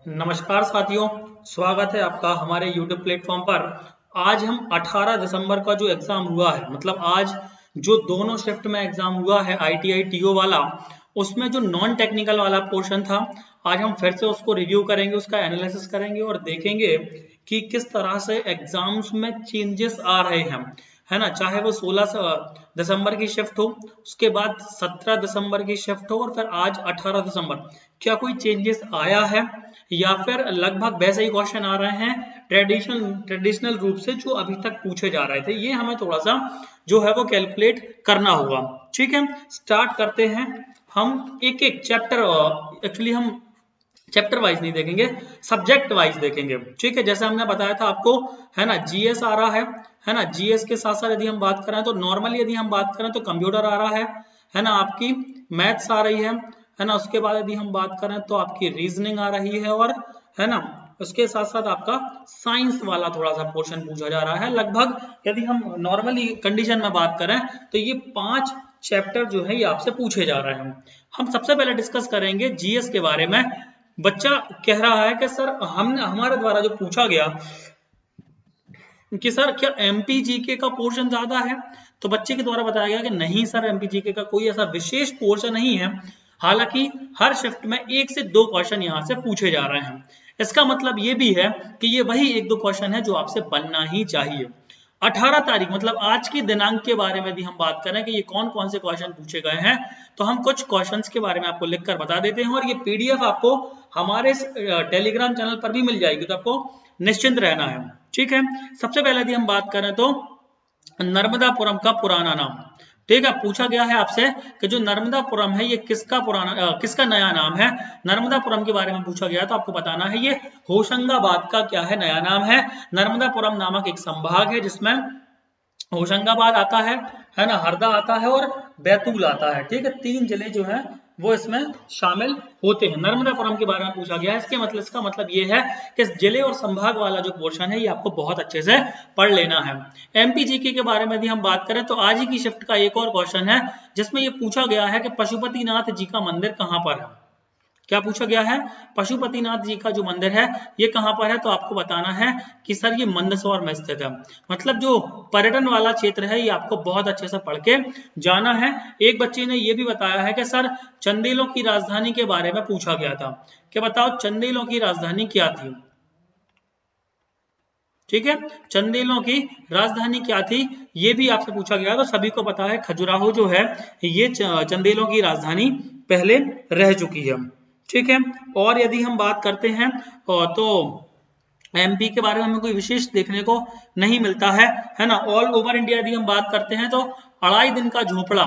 नमस्कार साथियों, स्वागत है आपका हमारे YouTube प्लेटफॉर्म पर। आज हम 18 दिसंबर का जो एग्ज़ाम हुआ है, मतलब आज जो दोनों शिफ्ट में एग्ज़ाम हुआ है ITI TO वाला, उसमें जो नॉन टेक्निकल वाला पोर्शन था, आज हम फिर से उसको रिव्यू करेंगे, उसका एनालिसिस करेंगे और देखेंगे कि किस तरह से एग्ज़ाम्स में चेंजेस आ रहे हैं, है ना। चाहे वो 16 दिसंबर की शिफ्ट हो, उसके बाद 17 दिसंबर की शिफ्ट हो और फिर आज 18 दिसंबर, क्या कोई चेंजेस आया है या फिर लगभग वैसे ही क्वेश्चन आ रहे हैं ट्रेडिशनल रूप से जो अभी तक पूछे जा रहे थे। ये हमें थोड़ा सा जो है वो कैलकुलेट करना होगा। ठीक है, स्टार्ट करते हैं। हम एक एक चैप्टर, एक्चुअली हम चैप्टर वाइज नहीं देखेंगे, सब्जेक्ट वाइज देखेंगे। ठीक है, जैसे हमने बताया था आपको, है ना, जीएस आ रहा है ना। जीएस के साथ साथ यदि हम बात करें तो नॉर्मली यदि हम बात करें तो कंप्यूटर आ रहा है ना, आपकी मैथ्स आ रही है ना। उसके बाद यदि हम बात करें तो आपकी रीजनिंग आ रही है और, है ना, उसके साथ साथ आपका साइंस वाला थोड़ा सा पोर्शन पूछा जा रहा है। लगभग यदि हम नॉर्मली कंडीशन में बात करें तो ये 5 चैप्टर जो है ये आपसे पूछे जा रहे हैं। हम सबसे पहले डिस्कस करेंगे जीएस के बारे में। बच्चा कह रहा है कि सर हमने हमारे द्वारा जो पूछा गया कि सर क्या एमपीजीके का पोर्शन ज्यादा है, तो बच्चे के द्वारा बताया गया कि नहीं सर, एमपीजीके का कोई ऐसा विशेष पोर्शन नहीं है। हालांकि हर शिफ्ट में 1 से 2 क्वेश्चन यहाँ से पूछे जा रहे हैं। इसका मतलब ये भी है कि ये वही 1-2 क्वेश्चन है जो आपसे बनना ही चाहिए। 18 तारीख मतलब आज की दिनांक के बारे में यदि हम बात करें कि ये कौन कौन से क्वेश्चन पूछे गए हैं, तो हम कुछ क्वेश्चंस के बारे में आपको लिखकर बता देते हैं और ये पीडीएफ आपको हमारे टेलीग्राम चैनल पर भी मिल जाएगी, तो आपको निश्चिंत रहना है। ठीक है, सबसे पहले यदि हम बात करें तो नर्मदापुरम का पुराना नाम। ठीक है, पूछा गया है आपसे कि जो नर्मदापुरम है ये किसका नया नाम है। नर्मदापुरम के बारे में पूछा गया तो आपको बताना है ये होशंगाबाद का क्या है, नया नाम है। नर्मदापुरम नामक एक संभाग है जिसमें होशंगाबाद आता है ना, हरदा आता है और बैतूल आता है। ठीक है, 3 जिले जो हैं वो इसमें शामिल होते हैं। नर्मदापुरम के बारे में पूछा गया है, इसका मतलब ये है कि इस जिले और संभाग वाला जो पोर्शन है ये आपको बहुत अच्छे से पढ़ लेना है। एमपीजीके के बारे में यदि हम बात करें तो आज ही की शिफ्ट का एक और क्वेश्चन है जिसमें ये पूछा गया है कि पशुपतिनाथ जी का मंदिर कहाँ पर है। क्या पूछा गया है, पशुपतिनाथ जी का जो मंदिर है ये कहां पर है, तो आपको बताना है कि सर ये मंदसौर में स्थित है। मतलब जो पर्यटन वाला क्षेत्र है ये आपको बहुत अच्छे से पढ़ के जाना है। एक बच्चे ने ये भी बताया है कि सर चंदेलों की राजधानी के बारे में पूछा गया था कि बताओ चंदेलों की राजधानी क्या थी। ठीक है, चंदेलों की राजधानी क्या थी ये भी आपसे पूछा गया, तो सभी को पता है खजुराहो जो है ये चंदेलों की राजधानी पहले रह चुकी है। ठीक है, और यदि हम बात करते हैं तो एमपी के बारे में हमें कोई विशेष देखने को नहीं मिलता है ना। ऑल ओवर इंडिया यदि हम बात करते हैं तो अढ़ाई दिन का झोपड़ा,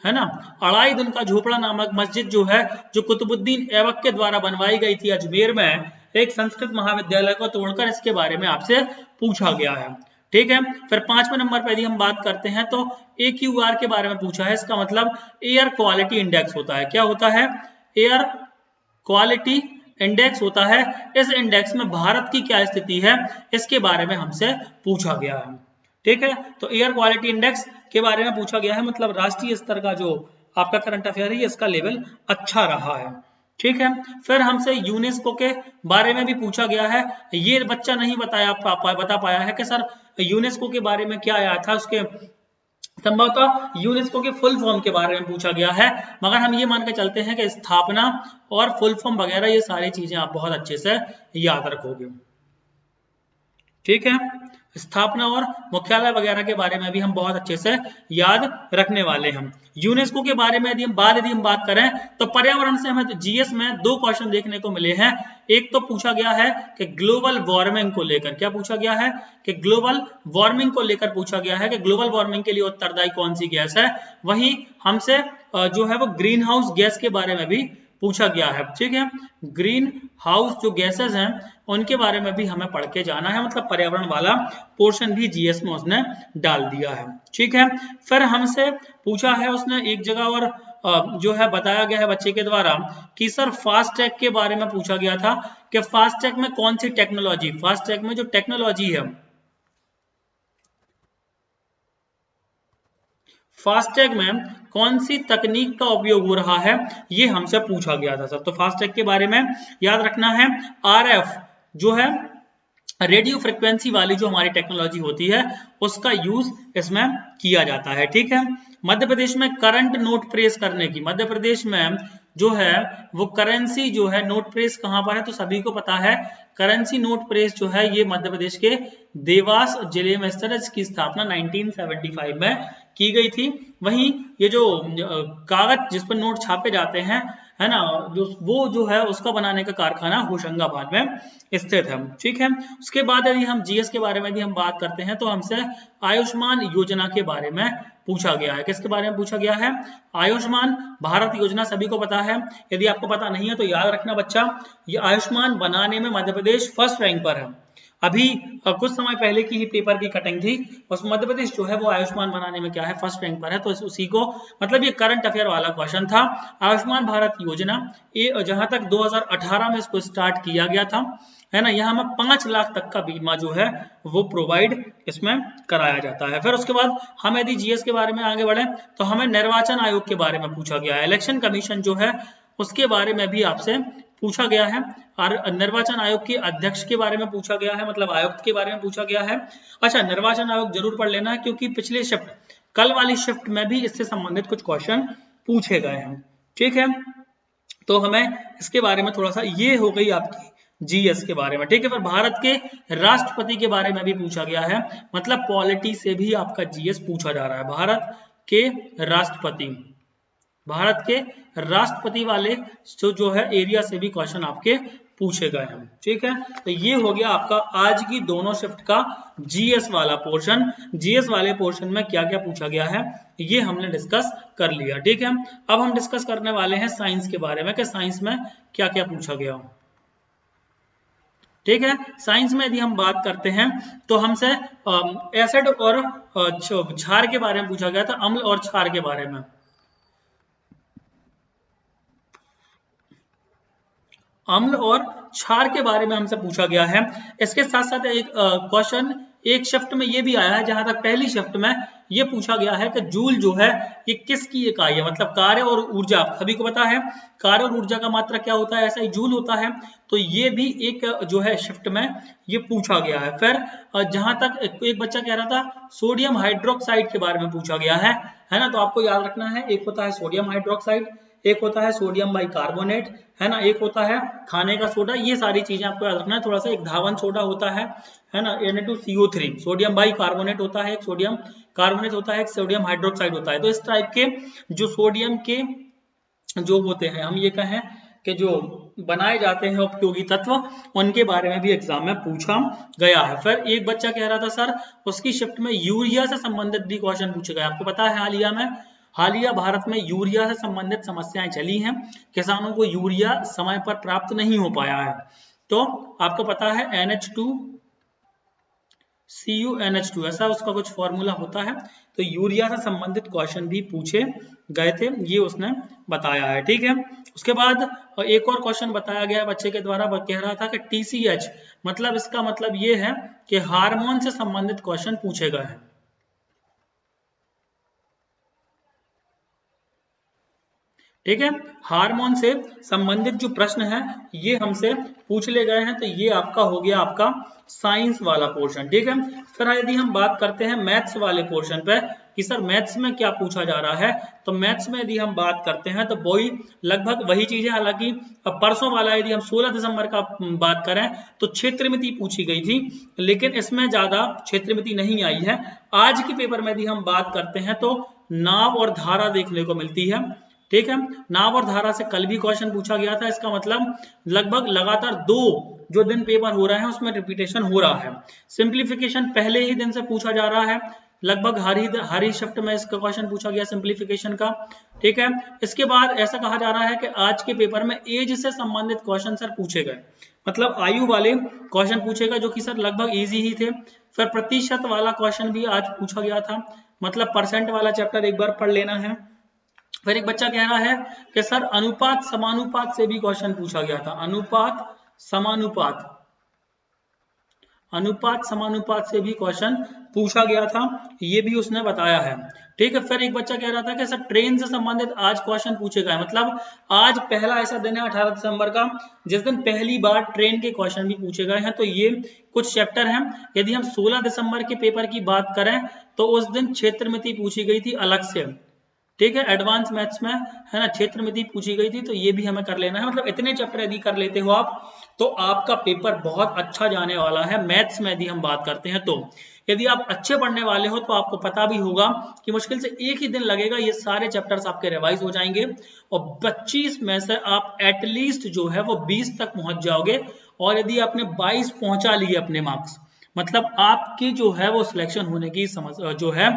है ना, अढ़ाई दिन का झोपड़ा नामक मस्जिद जो है, जो कुतुबुद्दीन ऐबक के द्वारा बनवाई गई थी अजमेर में एक संस्कृत महाविद्यालय को तोड़कर, इसके बारे में आपसे पूछा गया है। ठीक है, फिर 5वें नंबर पर यदि हम बात करते हैं तो AQR के बारे में पूछा है। इसका मतलब एयर क्वालिटी इंडेक्स होता है। क्या होता है, एयर क्वालिटी इंडेक्स होता है। इस इंडेक्स में भारत की क्या स्थिति है इसके बारे में हमसे पूछा गया है। ठीक है, तो एयर क्वालिटी इंडेक्स के बारे में पूछा गया है, मतलब राष्ट्रीय स्तर का जो आपका करंट अफेयर है इसका लेवल अच्छा रहा है। ठीक है, फिर हमसे यूनेस्को के बारे में भी पूछा गया है। ये बच्चा नहीं बता पाया है कि सर यूनेस्को के बारे में क्या आया था, उसके संभवतः यूनेस्को के फुल फॉर्म के बारे में पूछा गया है, मगर हम ये मान के चलते हैं कि स्थापना और फुल फॉर्म वगैरह ये सारी चीजें आप बहुत अच्छे से याद रखोगे। ठीक है, स्थापना और मुख्यालय वगैरह के बारे में भी हम बहुत अच्छे से याद रखने वाले हैं। यूनेस्को के बारे में यदि हम बात करें तो पर्यावरण से हमें जीएस में 2 क्वेश्चन देखने को मिले हैं। एक तो पूछा गया है कि ग्लोबल वार्मिंग को लेकर, क्या पूछा गया है कि ग्लोबल वार्मिंग को लेकर पूछा गया है कि ग्लोबल वार्मिंग के लिए उत्तरदायी कौन सी गैस है। वहीं हमसे जो है वो ग्रीन हाउस गैस के बारे में भी पूछा गया है। ठीक है, ग्रीन हाउस जो गैसेस हैं उनके बारे में भी हमें पढ़ के जाना है, मतलब पर्यावरण वाला पोर्शन भी जीएस में उसने डाल दिया है। ठीक है, फिर हमसे पूछा है उसने एक जगह और जो है बताया गया है बच्चे के द्वारा कि सर फास्ट ट्रैक के बारे में पूछा गया था कि फास्ट ट्रैक में कौन सी टेक्नोलॉजी, फास्ट ट्रैक में जो टेक्नोलॉजी है, फास्टैग में कौन सी तकनीक का उपयोग हो रहा है, ये हमसे पूछा गया था सर। तो फास्टैग के बारे में याद रखना है, RF जो है रेडियो फ्रिक्वेंसी वाली जो हमारी टेक्नोलॉजी होती है उसका यूज इसमें किया जाता है। ठीक है, मध्य प्रदेश में करंट नोट प्रेस करने की, मध्य प्रदेश में जो है वो करेंसी जो है नोट प्रेस कहां पर है, तो सभी को पता है करेंसी नोट प्रेस जो है ये मध्य प्रदेश के देवास जिले में स्थित है, इसकी स्थापना 1975 में की गई थी। वहीं ये जो कागज जिस पर नोट छापे जाते हैं है ना, जो है उसका बनाने का कारखाना होशंगाबाद में स्थित है। ठीक है, उसके बाद यदि हम जीएस के बारे में यदि हम बात करते हैं तो हमसे आयुष्मान योजना के बारे में पूछा गया है। किसके बारे में पूछा गया है, आयुष्मान भारत योजना सभी को पता है, यदि आपको पता नहीं है तो याद रखना बच्चा, ये आयुष्मान बनाने में मध्य प्रदेश फर्स्ट रैंक पर है। अभी कुछ समय पहले की ही पेपर की कटिंग थी, उस मध्य प्रदेश जो है वो आयुष्मान बनाने में क्या है, फर्स्ट रैंक पर है। तो उसी को मतलब ये करंट अफेयर वाला क्वेश्चन था। आयुष्मान भारत योजना ये जहां तक 2018 में इसको स्टार्ट किया गया था है ना, यहाँ में 5 लाख तक का बीमा जो है वो प्रोवाइड इसमें कराया जाता है। फिर उसके बाद हम यदि जीएस के बारे में आगे बढ़े तो हमें निर्वाचन आयोग के बारे में पूछा गया है, इलेक्शन कमीशन जो है उसके बारे में भी आपसे पूछा गया है, और निर्वाचन आयोग के अध्यक्ष के बारे में पूछा गया है, मतलब आयुक्त के बारे में पूछा गया है। अच्छा, निर्वाचन आयोग जरूर पढ़ लेना है क्योंकि पिछले शिफ्ट कल वाली शिफ्ट में भी इससे संबंधित कुछ क्वेश्चन पूछे गए हैं। ठीक है, तो हमें इसके बारे में थोड़ा सा, ये हो गई आपकी जीएस के बारे में। ठीक है, फिर भारत के राष्ट्रपति के बारे में भी पूछा गया है, मतलब पॉलिटी से भी आपका जीएस पूछा जा रहा है। भारत के राष्ट्रपति, भारत के राष्ट्रपति वाले जो है एरिया से भी क्वेश्चन आपके पूछे गए हैं। ठीक है, तो ये हो गया आपका आज की दोनों शिफ्ट का जीएस वाला पोर्शन। जीएस वाले पोर्शन में क्या क्या पूछा गया है ये हमने डिस्कस कर लिया। ठीक है, अब हम डिस्कस करने वाले हैं साइंस के बारे में कि साइंस में क्या क्या पूछा गया। ठीक है, साइंस में यदि हम बात करते हैं तो हमसे एसिड और क्षार के बारे में पूछा गया था, अम्ल और क्षार के बारे में। अम्ल और क्षार के बारे में हमसे पूछा गया है। इसके साथ साथ एक क्वेश्चन एक शिफ्ट में ये भी आया है, जहां तक पहली शिफ्ट में ये पूछा गया है कि जूल जो है ये किसकी इकाई है, मतलब कार्य और ऊर्जा। सभी को पता है कार्य और ऊर्जा का मात्रक क्या होता है, ऐसा ही जूल होता है। तो ये भी एक जो है शिफ्ट में ये पूछा गया है। फिर जहां तक एक बच्चा कह रहा था सोडियम हाइड्रोक्साइड के बारे में पूछा गया है ना, तो आपको याद रखना है, एक होता है सोडियम हाइड्रोक्साइड, एक होता है सोडियम बाइकार्बोनेट है ना, एक होता है खाने का सोडा। ये सारी चीजें आपको याद रखना है। थोड़ा सा एक धावन सोडा होता है ना, Na2CO3, सोडियम बाइकार्बोनेट होता है, एक सोडियम कार्बोनेट होता है, एक सोडियम हाइड्रोक्साइड होता है। तो इस टाइप के जो सोडियम के जो होते हैं, हम ये कहें कि जो बनाए जाते हैं उपयोगी तत्व, उनके बारे में भी एग्जाम में पूछा गया है। फिर एक बच्चा कह रहा था सर उसकी शिफ्ट में यूरिया से संबंधित भी क्वेश्चन पूछे गए। आपको पता है हालिया भारत में यूरिया से संबंधित समस्याएं चली हैं, किसानों को यूरिया समय पर प्राप्त नहीं हो पाया है। तो आपको पता है NH2CuNH2 ऐसा उसका कुछ फॉर्मूला होता है। तो यूरिया से संबंधित क्वेश्चन भी पूछे गए थे, ये उसने बताया है। ठीक है, उसके बाद एक और क्वेश्चन बताया गया बच्चे के द्वारा, कह रहा था कि TCH मतलब इसका मतलब ये है कि हार्मोन से संबंधित क्वेश्चन पूछे गए हैं। ठीक है, हार्मोन से संबंधित जो प्रश्न है ये हमसे पूछ ले गए हैं। तो ये आपका हो गया आपका साइंस वाला पोर्शन। ठीक है, फिर यदि हम बात करते हैं मैथ्स वाले पोर्शन पे कि सर मैथ्स में क्या पूछा जा रहा है, तो मैथ्स में यदि हम बात करते हैं तो वही लगभग वही चीजें, हालांकि अब परसों वाला यदि हम 16 दिसंबर का बात करें तो क्षेत्रमिति पूछी गई थी, लेकिन इसमें ज्यादा क्षेत्रमिति नहीं आई है। आज के पेपर में यदि हम बात करते हैं तो नाव और धारा देखने को मिलती है। ठीक है, नाव और धारा से कल भी क्वेश्चन पूछा गया था, इसका मतलब लगभग लगातार 2 जो दिन पेपर हो रहा है उसमें रिपीटेशन हो रहा है। सिंप्लीफिकेशन पहले ही दिन से पूछा जा रहा है, लगभग हर ही शिफ्ट में इसका क्वेश्चन पूछा गया सिंप्लीफिकेशन का। ठीक है, इसके बाद ऐसा कहा जा रहा है कि आज के पेपर में एज से संबंधित क्वेश्चन सर पूछे गए, मतलब आयु वाले क्वेश्चन पूछेगा, जो कि सर लगभग इजी ही थे। फिर प्रतिशत वाला क्वेश्चन भी आज पूछा गया था, मतलब परसेंट वाला चैप्टर एक बार पढ़ लेना है। फिर एक बच्चा कह रहा है कि सर अनुपात समानुपात से भी क्वेश्चन पूछा गया था, अनुपात समानुपात। अनुपात समानुपात से भी क्वेश्चन पूछा गया था, ये भी उसने बताया है। ठीक है, फिर एक बच्चा कह रहा था कि सर ट्रेन से संबंधित आज क्वेश्चन पूछे गए, मतलब आज पहला ऐसा दिन है 18 दिसंबर का जिस दिन पहली बार ट्रेन के क्वेश्चन भी पूछे गए हैं। तो ये कुछ चैप्टर हैं। यदि हम 16 दिसंबर के पेपर की बात करें तो उस दिन क्षेत्रमिति पूछी गई थी अलग से। ठीक है, एडवांस मैथ्स में है ना क्षेत्रमिति पूछी गई थी, तो ये भी हमें कर लेना है। मतलब इतने चैप्टर यदि कर लेते हो आप तो आपका पेपर बहुत अच्छा जाने वाला है। मैथ्स में यदि हम बात करते हैं तो यदि आप अच्छे पढ़ने वाले हो तो आपको पता भी होगा कि मुश्किल से एक ही दिन लगेगा, ये सारे चैप्टर्स आपके रिवाइज हो जाएंगे और 25 में से आप एटलीस्ट जो है वो 20 तक पहुंच जाओगे। और यदि आपने 22 पहुंचा लिए अपने मार्क्स, मतलब आपकी जो है वो सिलेक्शन होने की जो है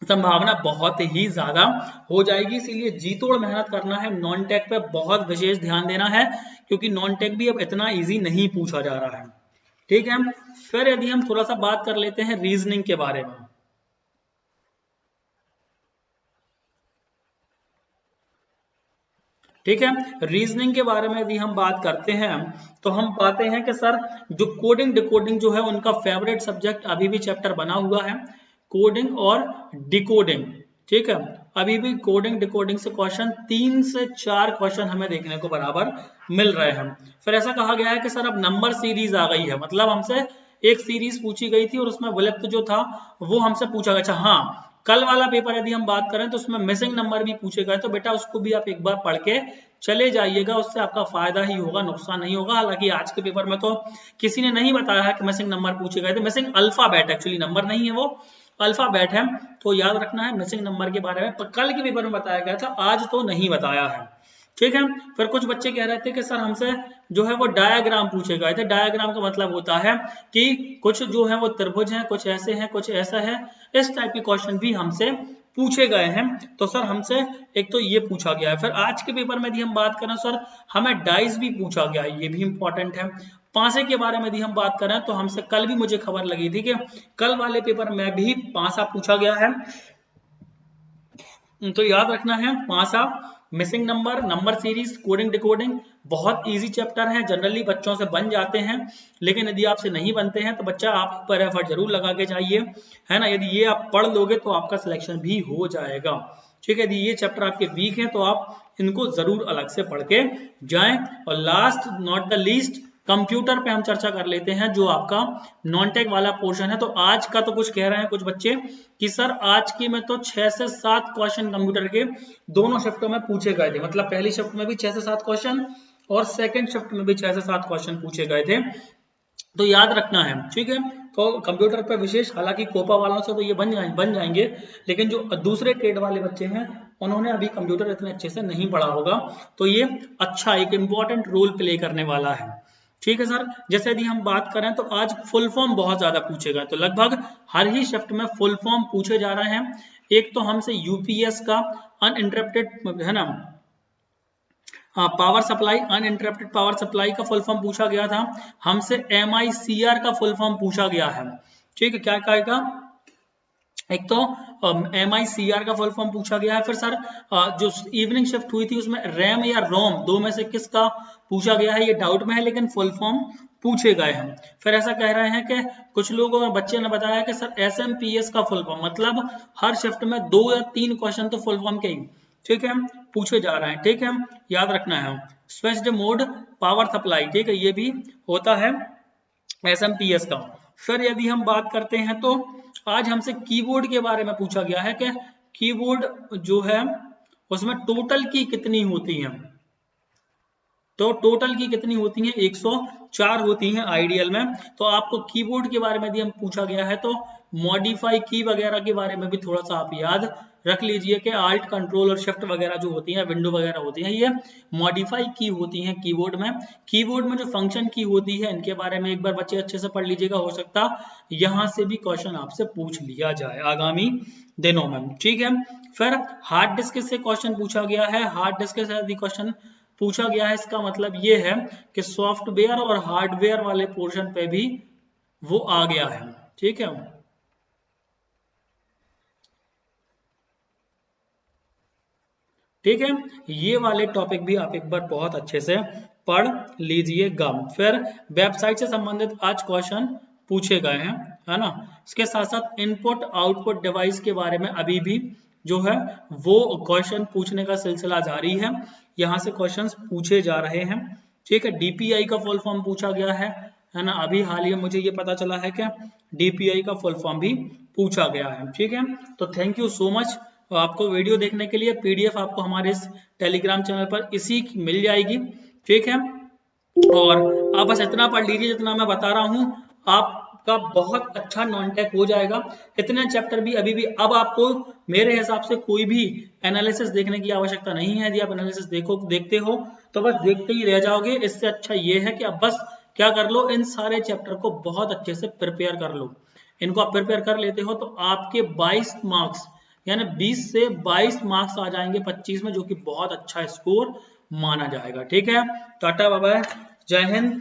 संभावना बहुत ही ज्यादा हो जाएगी। इसीलिए जी तोड़ मेहनत करना है, नॉन टेक पे बहुत विशेष ध्यान देना है क्योंकि नॉन टेक भी अब इतना इजी नहीं पूछा जा रहा है। ठीक है, फिर यदि हम थोड़ा सा बात कर लेते हैं रीजनिंग के बारे में। ठीक है, रीजनिंग के बारे में यदि हम बात करते हैं तो हम पाते हैं कि सर जो कोडिंग डिकोडिंग जो है उनका फेवरेट सब्जेक्ट अभी भी चैप्टर बना हुआ है, कोडिंग और डिकोडिंग। ठीक है, अभी भी कोडिंग डिकोडिंग से क्वेश्चन 3 से 4 क्वेश्चन हमें देखने को बराबर मिल रहे हैं। फिर ऐसा कहा गया है कि सर अब नंबर सीरीज आ गई है, मतलब हमसे एक सीरीज पूछी गई थी और उसमें विलुप्त जो था वो हमसे पूछा गया। अच्छा हाँ, कल वाला पेपर यदि हम बात करें तो उसमें मिसिंग नंबर भी पूछे गए, तो बेटा उसको भी आप एक बार पढ़ के चले जाइएगा, उससे आपका फायदा ही होगा, नुकसान नहीं होगा। हालांकि आज के पेपर में तो किसी ने नहीं बताया है कि मिसिंग नंबर पूछे गए थे। मिसिंग अल्फाबेट, एक्चुअली नंबर नहीं है वो, अल्फाबेट है, तो याद रखना है मिसिंग नंबर के बारे में। पर कल के पेपर में बताया गया था, आज तो नहीं बताया है। ठीक है, फिर कुछ बच्चे कह रहे थे कि सर हमसे जो है वो डायग्राम पूछे गए थे। डायग्राम का मतलब होता है कि कुछ जो है वो त्रिभुज हैं, कुछ ऐसे हैं, कुछ ऐसा है, इस टाइप के क्वेश्चन भी हमसे पूछे गए हैं। तो सर हमसे एक तो ये पूछा गया है। फिर आज के पेपर में यदि हम बात करें सर हमें डाइस भी पूछा गया है, ये भी इंपॉर्टेंट है। पासे के बारे में यदि हम बात करें तो हमसे कल भी मुझे खबर लगी थी कि कल वाले पेपर में भी पासा पूछा गया है। तो याद रखना है पासा, missing number, number series, coding decoding बहुत इजी चैप्टर है, जनरली बच्चों से बन जाते हैं। लेकिन यदि आपसे नहीं बनते हैं तो बच्चा आप पर एफर्ट जरूर लगा के जाइए, है ना। यदि ये आप पढ़ लोगे तो आपका सिलेक्शन भी हो जाएगा। ठीक है, यदि ये चैप्टर आपके वीक हैं तो आप इनको जरूर अलग से पढ़ के जाएं। और last not the least, computer पे हम चर्चा कर लेते हैं, जो आपका नॉन टेक वाला पोर्शन है। तो आज का तो कुछ कह रहे हैं कुछ बच्चे कि सर आज की में तो 6 से 7 क्वेश्चन कंप्यूटर के दोनों शिफ्टों में पूछे गए थे, मतलब पहली शिफ्ट में भी 6 से 7 क्वेश्चन और सेकंड शिफ्ट में भी 6 से 7 क्वेश्चन पूछे गए थे, तो याद रखना है। ठीक है, तो कंप्यूटर पर विशेष, हालांकि कोपा वालों से तो ये बन जाएंगे, लेकिन जो दूसरे ट्रेड वाले बच्चे हैं उन्होंने अभी कंप्यूटर इतने अच्छे से नहीं पढ़ा होगा, तो ये अच्छा एक इंपॉर्टेंट रोल प्ले करने वाला है। ठीक है सर, जैसे यदि हम बात करें तो आज फुल फॉर्म बहुत ज्यादा पूछे गए, तो लगभग हर ही शिफ्ट में फुल फॉर्म पूछे जा रहे हैं। एक तो हमसे यूपीएस का अनइंटरप्टेड है ना power supply, uninterrupted power supply का फुल फॉर्म पूछा गया था। हमसे MICR का फुल फॉर्म पूछा गया है। ठीक है, क्या कहेगा, एक तो MICR का फुल फॉर्म पूछा गया है। फिर सर जो इवनिंग शिफ्ट हुई थी उसमें रैम या रोम दो में से किसका पूछा गया है, ये डाउट में है, लेकिन फुल फॉर्म पूछे गए हैं। फिर ऐसा कह रहे हैं कि कुछ लोगों बच्चे ने बताया कि सर SMPS का फुल फॉर्म, मतलब हर शिफ्ट में 2 या 3 क्वेश्चन तो फुल फॉर्म के ही, ठीक है, पूछे जा रहे हैं। ठीक है, याद रखना है। स्विच्ड मोड पावर सप्लाई, ठीक है, ये भी होता है SMPS का। फिर यदि हम बात करते हैं तो आज हमसे कीबोर्ड के बारे में पूछा गया है कि कीबोर्ड जो है उसमें टोटल की कितनी होती हैं, तो टोटल की कितनी होती हैं, 104 होती हैं आइडियल में। तो आपको कीबोर्ड के बारे में यदि हम पूछा गया है तो मॉडिफाई की वगैरह के बारे में भी थोड़ा सा आप याद रख लीजिए कि आल्ट कंट्रोल और शिफ्ट वगैरह जो होती हैं, विंडो वगैरह होती हैं, ये मॉडिफाई की होती हैं कीबोर्ड में। कीबोर्ड में जो फंक्शन की होती है इनके बारे में एक बार बच्चे अच्छे से पढ़ लीजिएगा, हो सकता यहाँ से भी क्वेश्चन आपसे पूछ लिया जाए आगामी दिनों में। ठीक है, फिर हार्ड डिस्क से क्वेश्चन पूछा गया है। हार्ड डिस्क से यदि क्वेश्चन पूछा गया है, इसका मतलब ये है कि सॉफ्टवेयर और हार्डवेयर वाले पोर्शन पे भी वो आ गया है। ठीक है, ठीक है, ये वाले टॉपिक भी आप एक बार बहुत अच्छे से पढ़ लीजिएगा। फिर वेबसाइट से संबंधित आज क्वेश्चन पूछे गए हैं, है ना। इसके साथ साथ इनपुट आउटपुट डिवाइस के बारे में अभी भी जो है वो क्वेश्चन पूछने का सिलसिला जारी है, यहाँ से क्वेश्चंस पूछे जा रहे हैं, ठीक है। डीपीआई का फुल फॉर्म पूछा गया है ना, अभी हाल ही में मुझे ये पता चला है कि डीपीआई का फुल फॉर्म भी पूछा गया है, ठीक है। तो थैंक यू सो मच आपको वीडियो देखने के लिए। पीडीएफ आपको हमारे इस टेलीग्राम चैनल पर इसी की मिल जाएगी, ठीक है। और आप बस इतना पढ़ लीजिए जितना मैं बता रहा हूँ, आपका बहुत अच्छा नॉन टेक हो जाएगा। इतने चैप्टर भी अभी भी, अब आपको मेरे हिसाब से कोई भी एनालिसिस देखने की आवश्यकता नहीं है। यदि आप एनालिसिस देखते हो तो बस देखते ही रह जाओगे। इससे अच्छा ये है कि आप बस क्या कर लो, इन सारे चैप्टर को बहुत अच्छे से प्रिपेयर कर लो। इनको आप प्रिपेयर कर लेते हो तो आपके 22 मार्क्स यानी 20 से 22 मार्क्स आ जाएंगे 25 में, जो कि बहुत अच्छा स्कोर माना जाएगा, ठीक है। टाटा बाय बाय, जय हिंद।